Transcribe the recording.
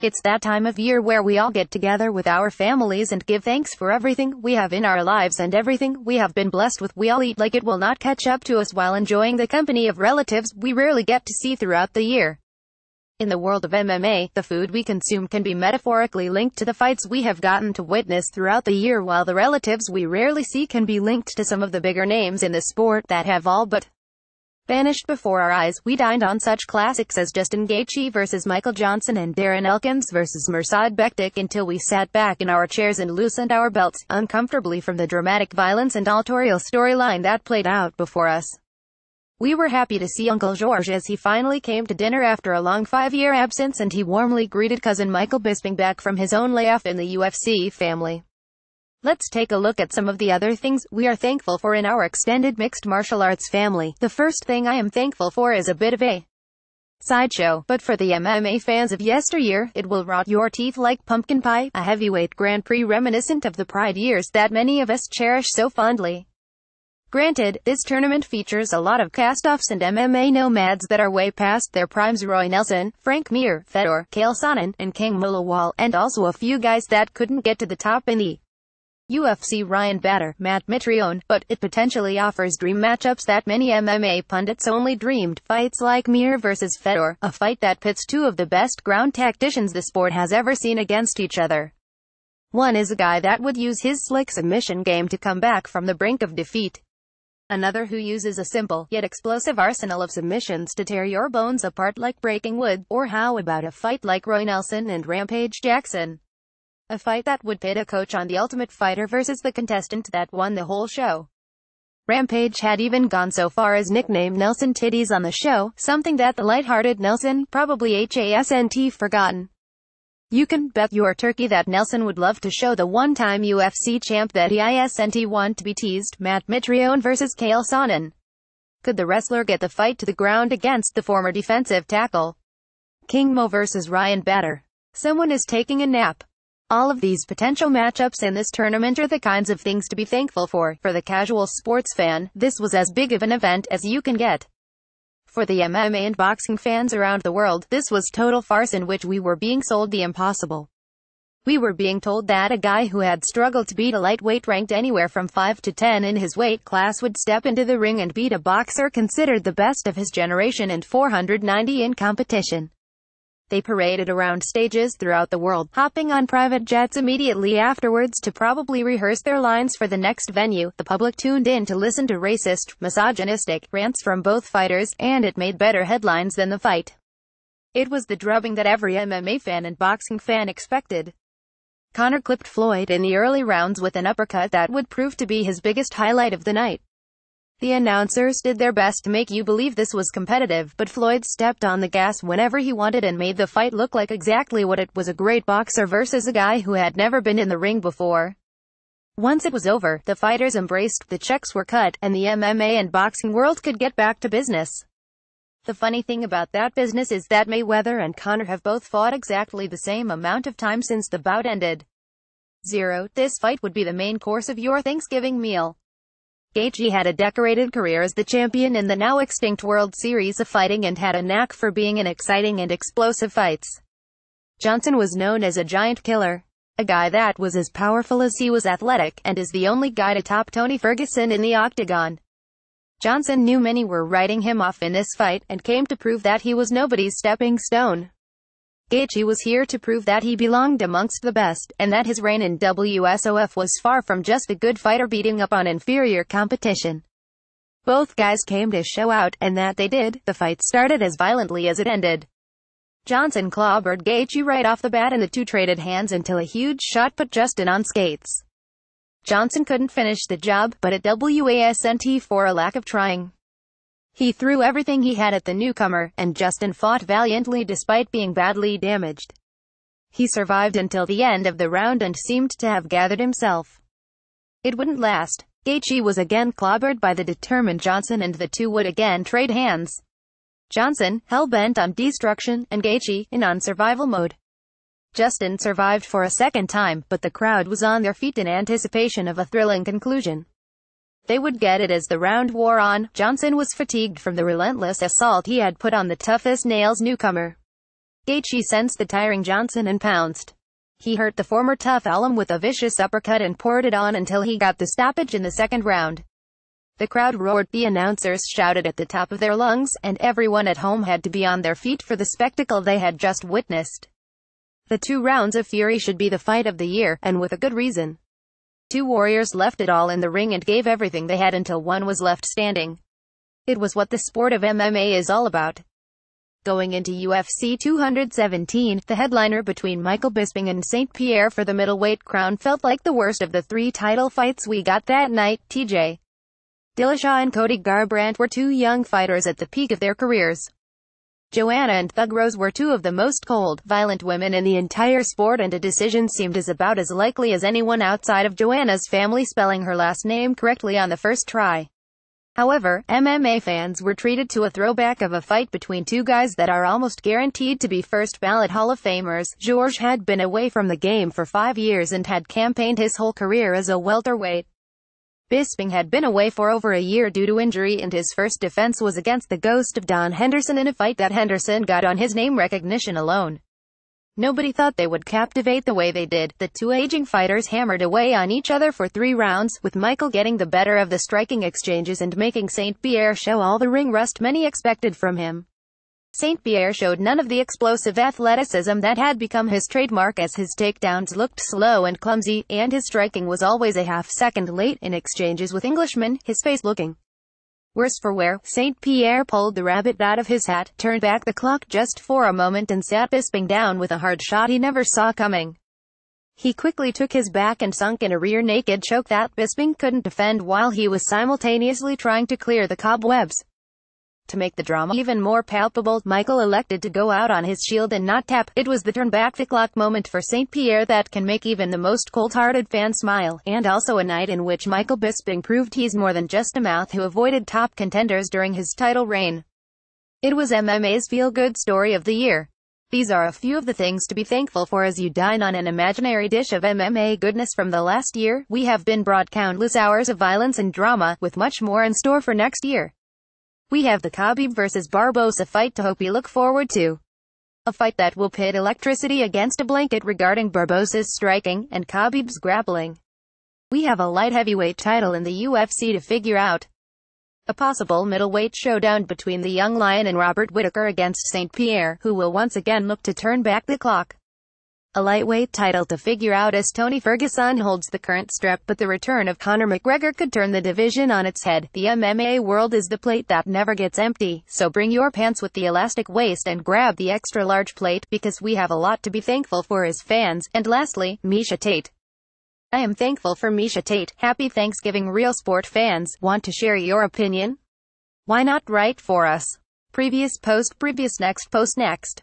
It's that time of year where we all get together with our families and give thanks for everything we have in our lives and everything we have been blessed with. We all eat like it will not catch up to us while enjoying the company of relatives we rarely get to see throughout the year. In the world of MMA, the food we consume can be metaphorically linked to the fights we have gotten to witness throughout the year, while the relatives we rarely see can be linked to some of the bigger names in the sport that have all but vanished before our eyes. We dined on such classics as Justin Gaethje vs. Michael Johnson and Darren Elkins vs. Mirsad Bektic until we sat back in our chairs and loosened our belts uncomfortably from the dramatic violence and autorial storyline that played out before us. We were happy to see Uncle George as he finally came to dinner after a long 5-year absence, and he warmly greeted cousin Michael Bisping back from his own layoff in the UFC family. Let's take a look at some of the other things we are thankful for in our extended mixed martial arts family. The first thing I am thankful for is a bit of a sideshow, but for the MMA fans of yesteryear, it will rot your teeth like pumpkin pie, a heavyweight Grand Prix reminiscent of the Pride years that many of us cherish so fondly. Granted, this tournament features a lot of cast-offs and MMA nomads that are way past their primes: Roy Nelson, Frank Mir, Fedor, Chael Sonnen, and King Millowall, and also a few guys that couldn't get to the top in the UFC: Ryan Bader, Matt Mitrione, but it potentially offers dream matchups that many MMA pundits only dreamed. Fights like Mir vs. Fedor, a fight that pits two of the best ground tacticians the sport has ever seen against each other. One is a guy that would use his slick submission game to come back from the brink of defeat. Another who uses a simple, yet explosive arsenal of submissions to tear your bones apart like breaking wood. Or how about a fight like Roy Nelson and Rampage Jackson? A fight that would pit a coach on The Ultimate Fighter versus the contestant that won the whole show. Rampage had even gone so far as nickname Nelson Titties on the show, something that the lighthearted Nelson probably hasn't forgotten. You can bet your turkey that Nelson would love to show the one-time UFC champ that he isn't want to be teased. Matt Mitrione vs. Chael Sonnen. Could the wrestler get the fight to the ground against the former defensive tackle? King Mo vs. Ryan Bader. Someone is taking a nap. All of these potential matchups in this tournament are the kinds of things to be thankful for. For the casual sports fan, this was as big of an event as you can get. For the MMA and boxing fans around the world, this was total farce in which we were being sold the impossible. We were being told that a guy who had struggled to beat a lightweight ranked anywhere from 5 to 10 in his weight class would step into the ring and beat a boxer considered the best of his generation and 490 in competition. They paraded around stages throughout the world, hopping on private jets immediately afterwards to probably rehearse their lines for the next venue. The public tuned in to listen to racist, misogynistic rants from both fighters, and it made better headlines than the fight. It was the drubbing that every MMA fan and boxing fan expected. Conor clipped Floyd in the early rounds with an uppercut that would prove to be his biggest highlight of the night. The announcers did their best to make you believe this was competitive, but Floyd stepped on the gas whenever he wanted and made the fight look like exactly what it was: a great boxer versus a guy who had never been in the ring before. Once it was over, the fighters embraced, the checks were cut, and the MMA and boxing world could get back to business. The funny thing about that business is that Mayweather and Conor have both fought exactly the same amount of time since the bout ended. 0. This fight would be the main course of your Thanksgiving meal. Gaethje had a decorated career as the champion in the now extinct World Series of Fighting and had a knack for being in exciting and explosive fights. Johnson was known as a giant killer. A guy that was as powerful as he was athletic, and is the only guy to top Tony Ferguson in the octagon. Johnson knew many were writing him off in this fight, and came to prove that he was nobody's stepping stone. Gaethje was here to prove that he belonged amongst the best, and that his reign in WSOF was far from just a good fighter beating up on inferior competition. Both guys came to show out, and that they did. The fight started as violently as it ended. Johnson clobbered Gaethje right off the bat, and the two traded hands until a huge shot put Justin on skates. Johnson couldn't finish the job, but it wasn't for a lack of trying. He threw everything he had at the newcomer, and Justin fought valiantly despite being badly damaged. He survived until the end of the round and seemed to have gathered himself. It wouldn't last. Gaethje was again clobbered by the determined Johnson, and the two would again trade hands. Johnson, hell-bent on destruction, and Gaethje, in on-survival mode. Justin survived for a second time, but the crowd was on their feet in anticipation of a thrilling conclusion. They would get it as the round wore on. Johnson was fatigued from the relentless assault he had put on the toughest nails newcomer. Gaethje sensed the tiring Johnson and pounced. He hurt the former tough alum with a vicious uppercut and poured it on until he got the stoppage in the second round. The crowd roared, the announcers shouted at the top of their lungs, and everyone at home had to be on their feet for the spectacle they had just witnessed. The 2 rounds of fury should be the fight of the year, and with a good reason. 2 warriors left it all in the ring and gave everything they had until one was left standing. It was what the sport of MMA is all about. Going into UFC 217, the headliner between Michael Bisping and St. Pierre for the middleweight crown felt like the worst of the 3 title fights we got that night. TJ Dillashaw and Cody Garbrandt were 2 young fighters at the peak of their careers. Joanna and Thug Rose were 2 of the most cold, violent women in the entire sport, and a decision seemed about as likely as anyone outside of Joanna's family spelling her last name correctly on the first try. However, MMA fans were treated to a throwback of a fight between 2 guys that are almost guaranteed to be first-ballot Hall of Famers. George had been away from the game for 5 years and had campaigned his whole career as a welterweight. Bisping had been away for over a year due to injury, and his first defense was against the ghost of Don Henderson in a fight that Henderson got on his name recognition alone. Nobody thought they would captivate the way they did. The 2 aging fighters hammered away on each other for 3 rounds, with Michael getting the better of the striking exchanges and making St. Pierre show all the ring rust many expected from him. St. Pierre showed none of the explosive athleticism that had become his trademark, as his takedowns looked slow and clumsy, and his striking was always a half-second late in exchanges with Englishmen, his face looking worse for wear. St. Pierre pulled the rabbit out of his hat, turned back the clock just for a moment and sat Bisping down with a hard shot he never saw coming. He quickly took his back and sunk in a rear naked choke that Bisping couldn't defend while he was simultaneously trying to clear the cobwebs. To make the drama even more palpable, Michael elected to go out on his shield and not tap. It was the turn back the clock moment for St. Pierre that can make even the most cold-hearted fan smile, and also a night in which Michael Bisping proved he's more than just a mouth who avoided top contenders during his title reign. It was MMA's feel-good story of the year. These are a few of the things to be thankful for as you dine on an imaginary dish of MMA goodness from the last year. We have been brought countless hours of violence and drama, with much more in store for next year. We have the Khabib vs. Barbosa fight to hope you look forward to. A fight that will pit electricity against a blanket regarding Barbosa's striking and Khabib's grappling. We have a light heavyweight title in the UFC to figure out. A possible middleweight showdown between the young lion and Robert Whittaker against St. Pierre, who will once again look to turn back the clock. A lightweight title to figure out as Tony Ferguson holds the current strap, but the return of Conor McGregor could turn the division on its head. The MMA world is the plate that never gets empty, so bring your pants with the elastic waist and grab the extra large plate, because we have a lot to be thankful for as fans. And lastly, Miesha Tate. I am thankful for Miesha Tate. Happy Thanksgiving, Real Sport fans. Want to share your opinion? Why not write for us? Previous post, next post, next.